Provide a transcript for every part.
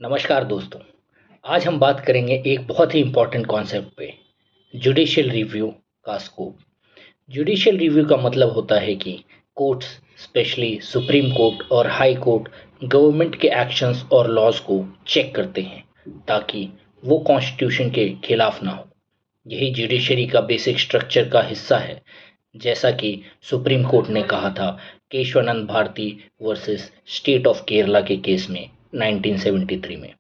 नमस्कार दोस्तों। आज हम बात करेंगे एक बहुत ही इम्पोर्टेंट कॉन्सेप्ट पे, जुडिशियल रिव्यू का स्कोप। जुडिशियल रिव्यू का मतलब होता है कि कोर्ट्स, स्पेशली सुप्रीम कोर्ट और हाई कोर्ट, गवर्नमेंट के एक्शंस और लॉज को चेक करते हैं ताकि वो कॉन्स्टिट्यूशन के खिलाफ ना हो। यही जुडिशरी का बेसिक स्ट्रक्चर का हिस्सा है। जैसा कि सुप्रीम कोर्ट ने कहा था Kesavananda Bharati versus state of Kerala के केस में 1973 में।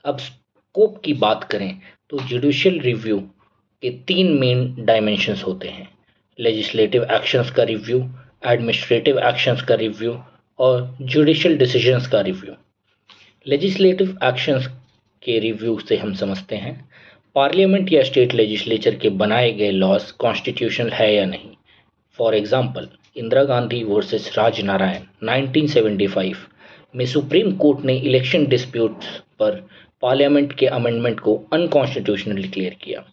अब स्कोप की बात करें तो जुडिशियल रिव्यू के तीन मेन डायमेंशंस होते हैं: लेजिस्लेटिव एक्शंस का रिव्यू, एडमिनिस्ट्रेटिव एक्शंस का रिव्यू और जुडिशियल डिसीजंस का रिव्यू। लेजिस्लेटिव एक्शंस के रिव्यू से हम समझते हैं पार्लियामेंट या स्टेट लेजिस्लेचर के बनाए गए लॉज कॉन्स्टिट्यूशनल है या नहीं। For example, Indira Gandhi versus Raj Narayan 1975 में सुप्रीम कोर्ट ने इलेक्शन डिस्प्यूट्स पर पार्लियामेंट के अमेंडमेंट को अनकॉन्स्टिट्यूशनल डिक्लेयर किया।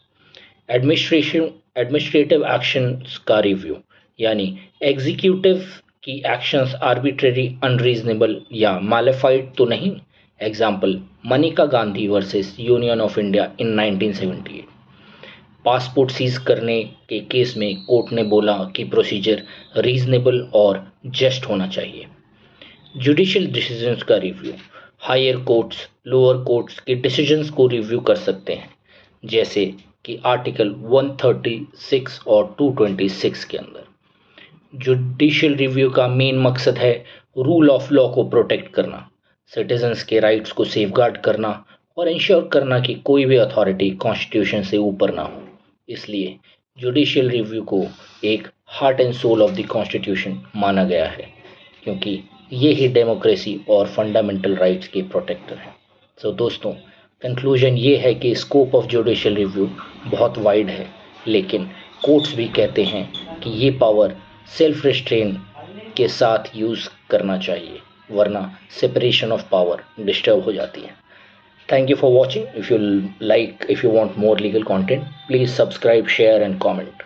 एडमिनिस्ट्रेटिव एक्शंस का रिव्यू यानी एग्जीक्यूटिव की एक्शंस आर्बिट्रेरी, अनरीजनेबल या मैलिफाइड तो नहीं। Example, Maneka Gandhi versus union of India in 1978। Passport seize करने के केस में कोर्ट ने बोला कि प्रोसीजर रीजनेबल और जस्ट होना चाहिए। जुडिशियल डिसीजंस का review, higher courts lower courts के डिसीजंस को रिव्यू कर सकते हैं, जैसे कि आर्टिकल 136 और 226 के अंदर। जुडिशियल रिव्यू का मेन मकसद है रूल ऑफ लॉ को प्रोटेक्ट करना, सिटीजन्स के राइट्स को सेफगार्ड करना और इंश्योर करना कि कोई भी अथॉरिटी कॉन्स्टिट्यूशन से ऊपर ना हो। इसलिए जुडिशियल रिव्यू को एक heart and soul of the constitution माना गया है, क्योंकि ये ही डेमोक्रेसी और फंडामेंटल राइट्स के प्रोटेक्टर हैं। सो दोस्तों, कंक्लूजन ये है कि स्कोप ऑफ जुडिशियल रिव्यू बहुत वाइड है, लेकिन कोर्ट्स भी कहते हैं कि ये पावर सेल्फ रिस्ट्रेन के साथ यूज़ करना चाहिए, वरना सेपरेशन ऑफ पावर डिस्टर्ब हो जाती है। Thank you for watching. If you want more legal content, please subscribe, share and comment.